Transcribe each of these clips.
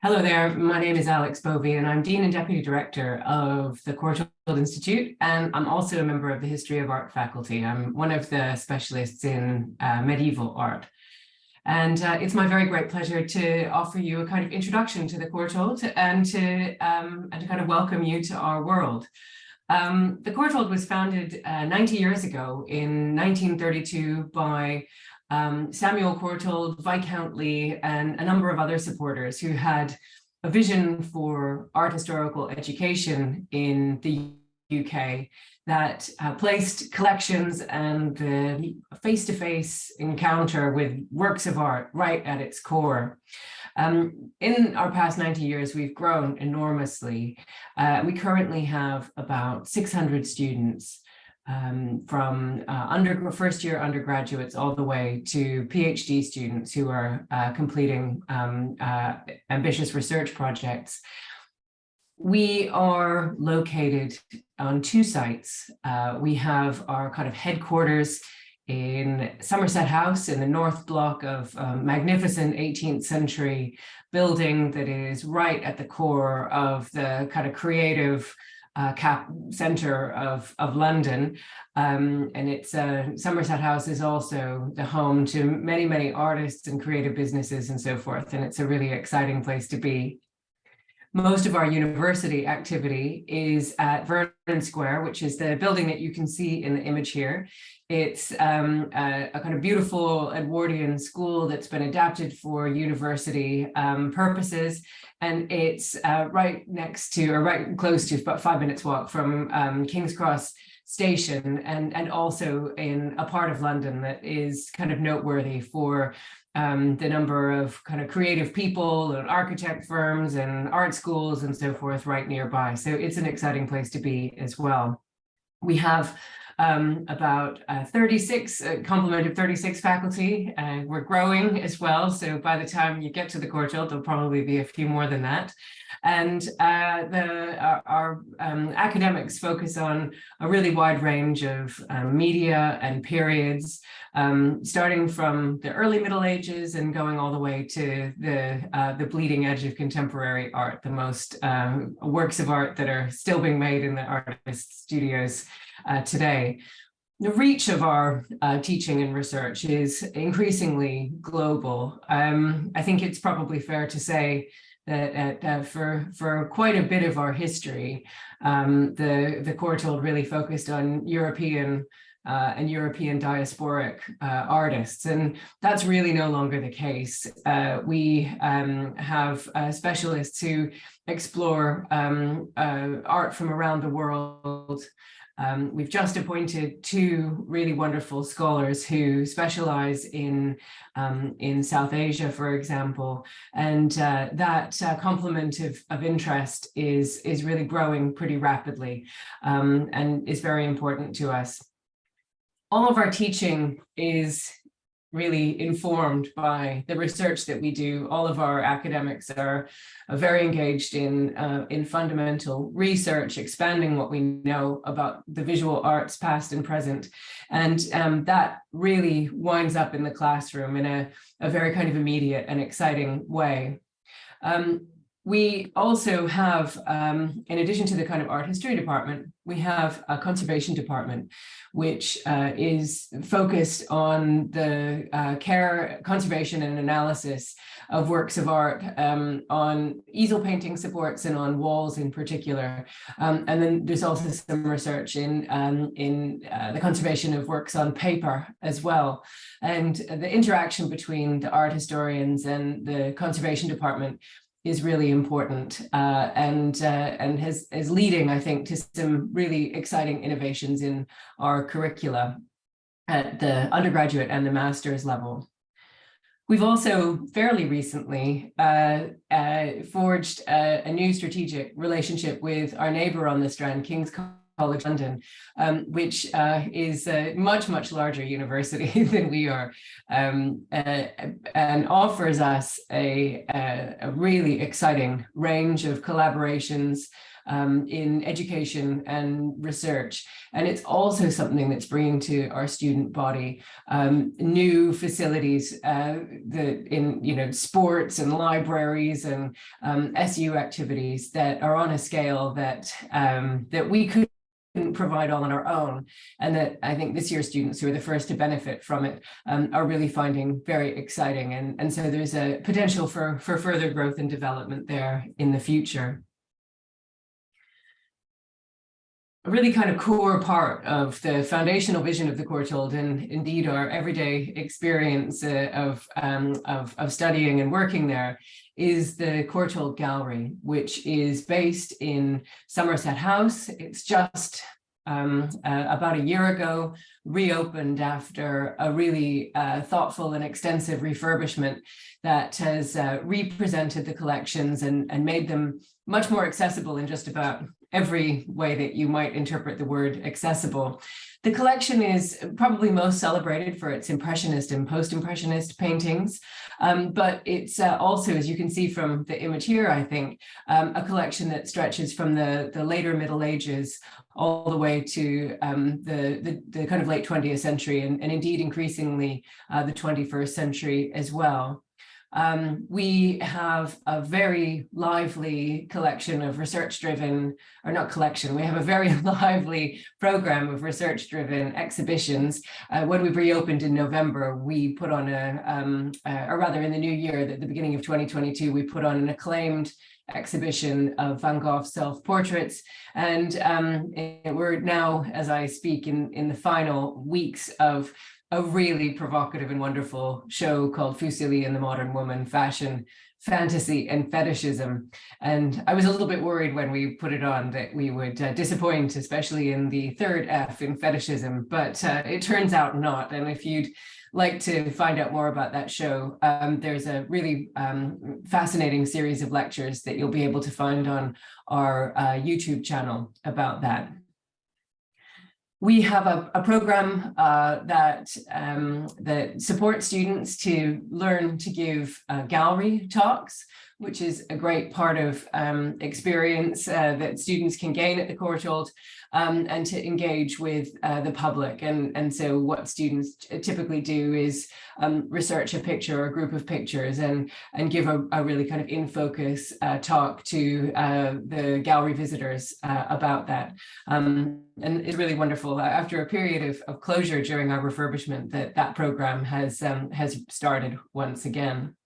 Hello there, my name is Alixe Bovey and I'm Dean and Deputy Director of the Courtauld Institute, and I'm also a member of the History of Art faculty. I'm one of the specialists in medieval art. And it's my very great pleasure to offer you a kind of introduction to the Courtauld and to kind of welcome you to our world. The Courtauld was founded 90 years ago in 1932 by Samuel Courtauld, Viscount Lee, and a number of other supporters who had a vision for art historical education in the UK that placed collections and the face-to-face encounter with works of art right at its core. In our past 90 years, we've grown enormously. We currently have about 600 students, from first-year undergraduates all the way to PhD students who are completing ambitious research projects. We are located on two sites. We have our kind of headquarters in Somerset House in the North Block of a magnificent 18th century building that is right at the core of the kind of creative center of London, and it's Somerset House is also the home to many artists and creative businesses and so forth, and it's a really exciting place to be. Most of our university activity is at Vernon Square, which is the building that you can see in the image here. It's a kind of beautiful Edwardian school that's been adapted for university purposes. And it's right next to, or right close to, about 5 minutes walk from King's Cross Station, and also in a part of London that is kind of noteworthy for the number of kind of creative people and architect firms and art schools and so forth right nearby. So it's an exciting place to be as well. We have about 36, a complement of 36 faculty. We're growing as well. So by the time you get to the Courtauld, there'll probably be a few more than that. And our academics focus on a really wide range of media and periods, starting from the early Middle Ages and going all the way to the bleeding edge of contemporary art, the most works of art that are still being made in the artist studios today. The reach of our teaching and research is increasingly global. I think it's probably fair to say that for quite a bit of our history, the Courtauld really focused on European and European diasporic artists, and that's really no longer the case. We have specialists who explore art from around the world. We've just appointed two really wonderful scholars who specialize in South Asia, for example, and that complement of interest is really growing pretty rapidly, and is very important to us. All of our teaching is really informed by the research that we do. All of our academics are very engaged in fundamental research, expanding what we know about the visual arts, past and present. And that really winds up in the classroom in a very kind of immediate and exciting way. We also have, in addition to the kind of art history department, we have a conservation department, which is focused on the care, conservation and analysis of works of art, on easel painting supports and on walls in particular. And then there's also some research in the conservation of works on paper as well. And the interaction between the art historians and the conservation department is really important, and is leading, I think, to some really exciting innovations in our curricula at the undergraduate and the master's level. We've also fairly recently forged a new strategic relationship with our neighbour on the Strand, King's College London, which is a much larger university than we are, and offers us a really exciting range of collaborations in education and research. And it's also something that's bringing to our student body new facilities in sports and libraries and SU activities that are on a scale that we couldn't provide all on our own, and that I think this year's students, who are the first to benefit from it, are really finding very exciting. And so there's a potential for further growth and development there in the future. A really kind of core part of the foundational vision of the Courtauld, and indeed our everyday experience of studying and working there, is the Courtauld Gallery, which is based in Somerset House. It's just about a year ago reopened after a really thoughtful and extensive refurbishment that has represented the collections and made them much more accessible in just about every way that you might interpret the word accessible. The collection is probably most celebrated for its Impressionist and Post-Impressionist paintings, but it's also, as you can see from the image here, I think, a collection that stretches from the later Middle Ages all the way to the kind of late 20th century, and indeed increasingly the 21st century as well. We have a very lively collection of research-driven, or not collection, we have a very lively program of research-driven exhibitions. When we reopened in November, we put on or rather in the new year, at the beginning of 2022, we put on an acclaimed exhibition of Van Gogh's self-portraits. And we're now, as I speak, in the final weeks of a really provocative and wonderful show called Fusili and the Modern Woman: Fashion, Fantasy and Fetishism. And I was a little bit worried when we put it on that we would disappoint, especially in the third F in fetishism, but it turns out not. And if you'd like to find out more about that show, there's a really fascinating series of lectures that you'll be able to find on our YouTube channel about that. We have a program that supports students to learn to give gallery talks, which is a great part of experience that students can gain at the Courtauld, and to engage with the public. And so what students typically do is research a picture or a group of pictures and give a really kind of in-focus talk to the gallery visitors about that. And it's really wonderful. After a period of closure during our refurbishment, that program has started once again.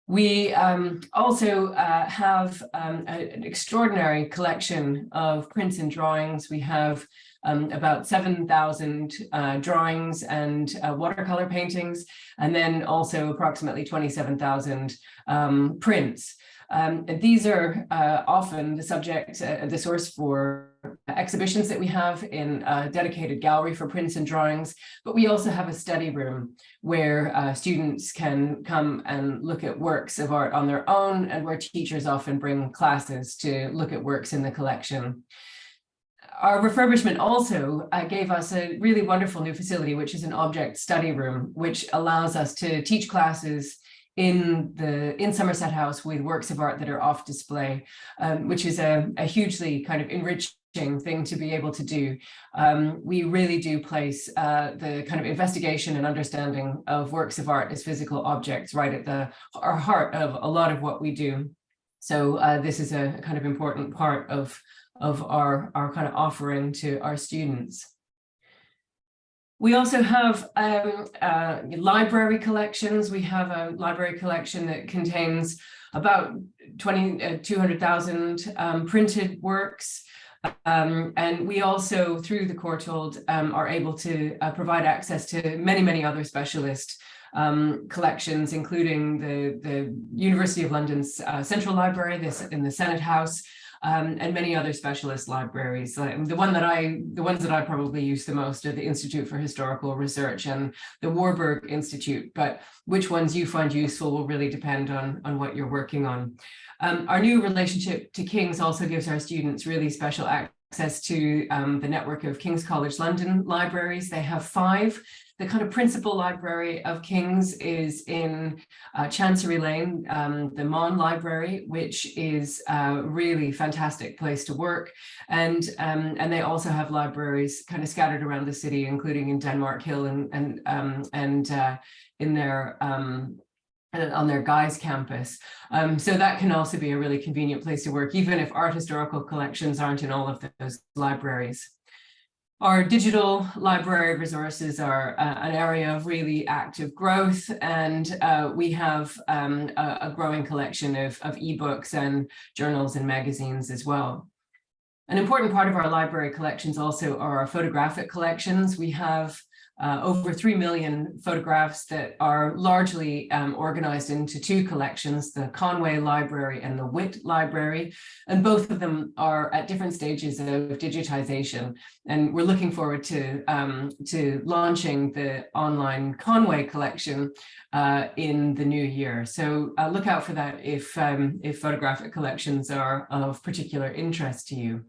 We also have an extraordinary collection of prints and drawings. We have about 7,000 drawings and watercolor paintings, and then also approximately 27,000 prints. These are often the subject, the source for exhibitions that we have in a dedicated gallery for prints and drawings, but we also have a study room where students can come and look at works of art on their own, and where teachers often bring classes to look at works in the collection. Our refurbishment also gave us a really wonderful new facility, which is an object study room, which allows us to teach classes in Somerset House with works of art that are off display, which is a hugely kind of enriching thing to be able to do. We really do place the kind of investigation and understanding of works of art as physical objects right at our heart of a lot of what we do. So this is a kind of important part of our kind of offering to our students. We also have library collections. We have a library collection that contains about 200,000 printed works. And we also, through the Courtauld, are able to provide access to many other specialist collections, including the University of London's Central Library, in the Senate House, and many other specialist libraries. The ones that I probably use the most are the Institute for Historical Research and the Warburg Institute, but which ones you find useful will really depend on what you're working on. Our new relationship to King's also gives our students really special access access to the network of King's College London libraries. They have 5. The kind of principal library of King's is in Chancery Lane, the Mon Library, which is a really fantastic place to work. And they also have libraries kind of scattered around the city, including in Denmark Hill and in their on their Guy's campus. So that can also be a really convenient place to work, even if art historical collections aren't in all of those libraries. Our digital library resources are an area of really active growth, and we have a growing collection of ebooks and journals and magazines as well. An important part of our library collections also are our photographic collections. We have over 3 million photographs that are largely organized into 2 collections, the Conway Library and the Witt Library, and both of them are at different stages of digitization. And we're looking forward to launching the online Conway collection in the new year. So look out for that if photographic collections are of particular interest to you.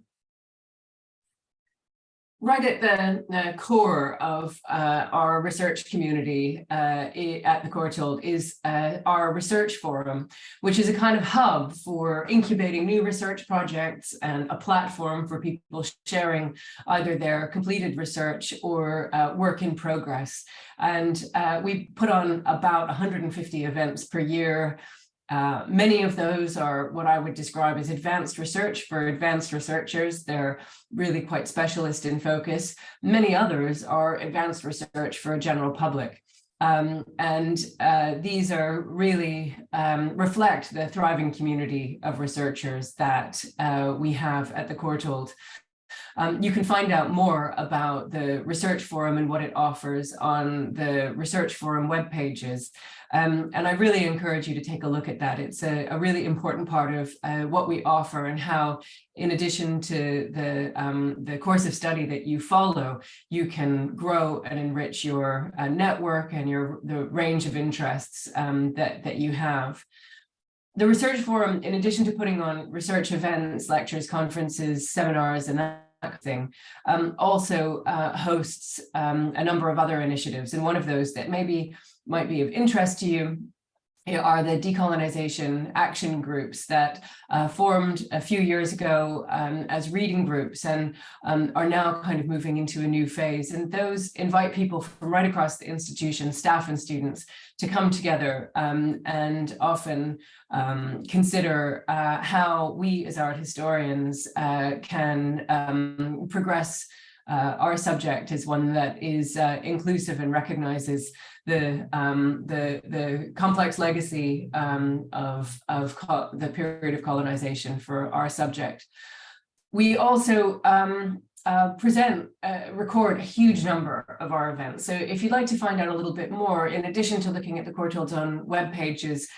Right at the core of our research community at the Courtauld is our research forum, which is a kind of hub for incubating new research projects and a platform for people sharing either their completed research or work in progress. And we put on about 150 events per year. Many of those are what I would describe as advanced research for advanced researchers. They're really quite specialist in focus. Many others are advanced research for a general public. These are really reflect the thriving community of researchers that we have at the Courtauld. You can find out more about the Research Forum and what it offers on the Research Forum web pages. And I really encourage you to take a look at that. It's a really important part of what we offer and how, in addition to the course of study that you follow, you can grow and enrich your network and the range of interests that you have. The Research Forum, in addition to putting on research events, lectures, conferences, seminars, and that thing, also hosts a number of other initiatives. And one of those that might be of interest to you are the decolonization action groups that formed a few years ago as reading groups and are now kind of moving into a new phase. And those invite people from right across the institution, staff and students, to come together and often consider how we as art historians can progress our subject as one that is inclusive and recognizes the complex legacy of the period of colonization for our subject. We also record a huge number of our events. So if you'd like to find out a little bit more, in addition to looking at the Courtauld's own web pages,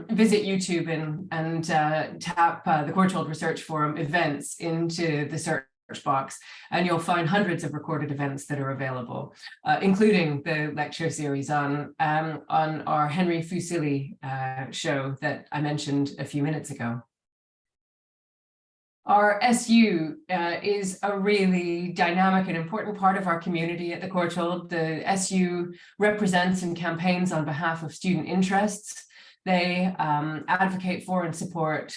visit YouTube and tap the Courtauld Research Forum events into the search box, and you'll find hundreds of recorded events that are available, including the lecture series on our Henry Fuseli show that I mentioned a few minutes ago. Our SU is a really dynamic and important part of our community at the Courtauld. The SU represents and campaigns on behalf of student interests. They advocate for and support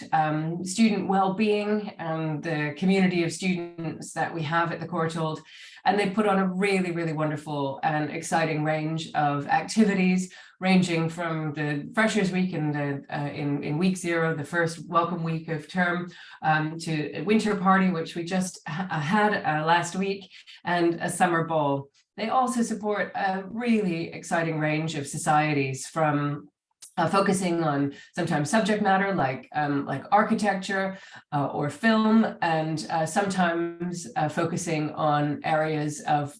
student well-being and the community of students that we have at the Courtauld. And they put on a really, really wonderful and exciting range of activities, ranging from the Freshers Week in week 0, the first welcome week of term, to a winter party, which we just had last week, and a summer ball. They also support a really exciting range of societies, from focusing on sometimes subject matter like architecture or film, and sometimes focusing on areas of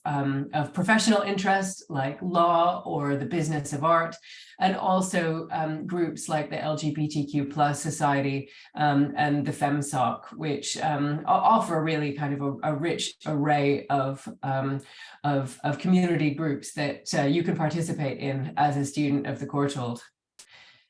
professional interest like law or the business of art, and also groups like the LGBTQ+ Society and the FemSoc, which offer really kind of a rich array of community groups that you can participate in as a student of the Courtauld.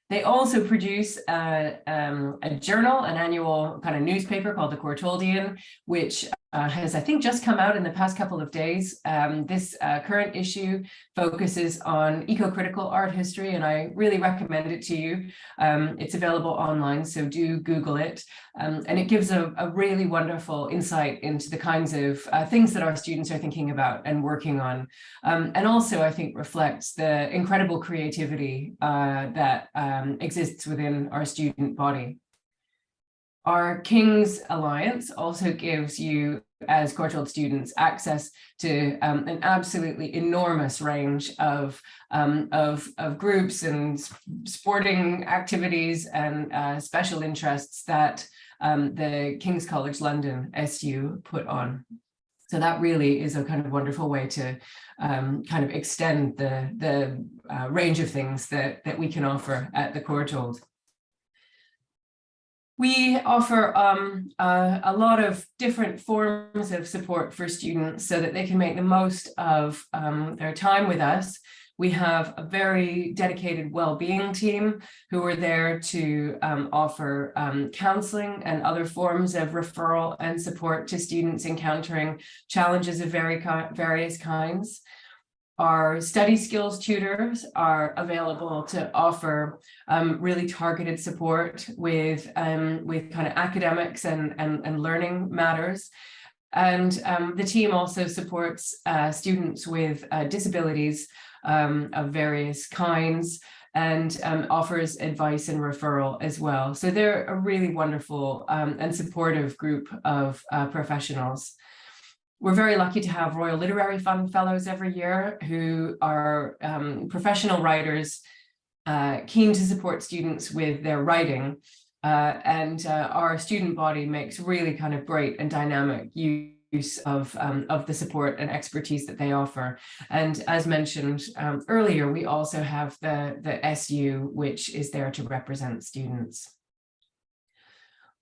They also produce a journal, an annual kind of newspaper called the Courtauldian, which has, I think, just come out in the past couple of days. This current issue focuses on eco-critical art history, and I really recommend it to you. It's available online, so do Google it. And it gives a really wonderful insight into the kinds of things that our students are thinking about and working on. And also, I think, reflects the incredible creativity that exists within our student body. Our King's Alliance also gives you, as Courtauld students, access to an absolutely enormous range of groups and sporting activities and special interests that the King's College London SU put on. So that really is a kind of wonderful way to kind of extend the range of things that we can offer at the Courtauld. We offer a lot of different forms of support for students so that they can make the most of their time with us. We have a very dedicated well-being team who are there to offer counseling and other forms of referral and support to students encountering challenges of various kinds. Our study skills tutors are available to offer really targeted support with kind of academics and learning matters. And the team also supports students with disabilities of various kinds and offers advice and referral as well. So they're a really wonderful and supportive group of professionals. We're very lucky to have Royal Literary Fund Fellows every year who are professional writers keen to support students with their writing. And our student body makes really kind of great and dynamic use of the support and expertise that they offer. And as mentioned earlier, we also have the SU, which is there to represent students.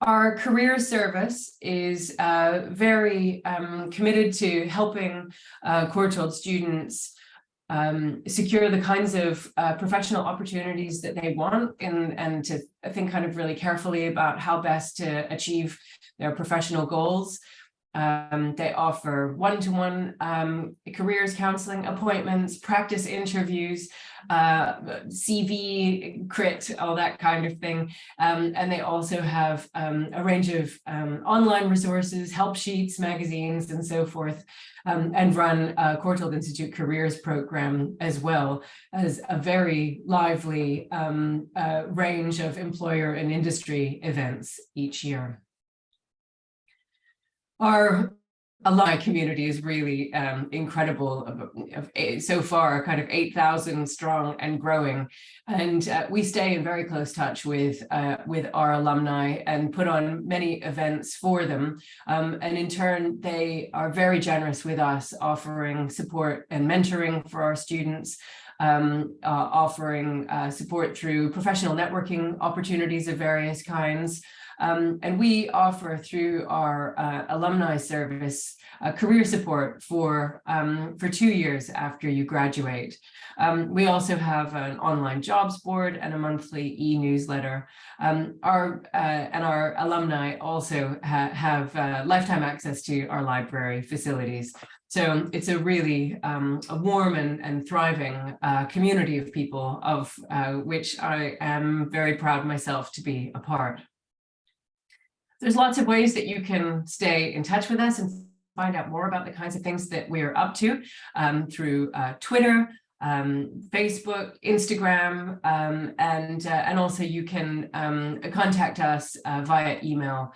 Our career service is very committed to helping Courtauld students secure the kinds of professional opportunities that they want and to think kind of really carefully about how best to achieve their professional goals. They offer one-to-one careers counseling appointments, practice interviews, CV crit, all that kind of thing. And they also have a range of online resources, help sheets, magazines, and so forth, and run a Courtauld Institute Careers program as well as a very lively range of employer and industry events each year. Our alumni community is really incredible. So far, kind of 8,000 strong and growing, and we stay in very close touch with our alumni and put on many events for them. And in turn, they are very generous with us, offering support and mentoring for our students. Offering support through professional networking opportunities of various kinds. And we offer through our alumni service career support for 2 years after you graduate. We also have an online jobs board and a monthly e-newsletter. Our alumni also have lifetime access to our library facilities. So it's a really a warm and thriving community of people of which I am very proud myself to be a part. There's lots of ways that you can stay in touch with us and find out more about the kinds of things that we're up to through Twitter, Facebook, Instagram, and also you can contact us via email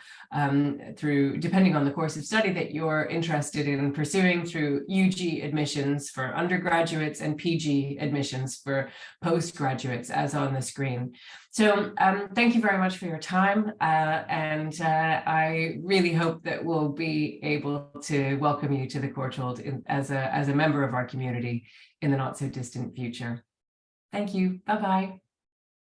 through, depending on the course of study that you're interested in pursuing, through UG admissions for undergraduates and PG admissions for postgraduates, as on the screen. So thank you very much for your time, and I really hope that we'll be able to welcome you to the Courtauld as a member of our community in the not so distant future. Thank you. Bye-bye.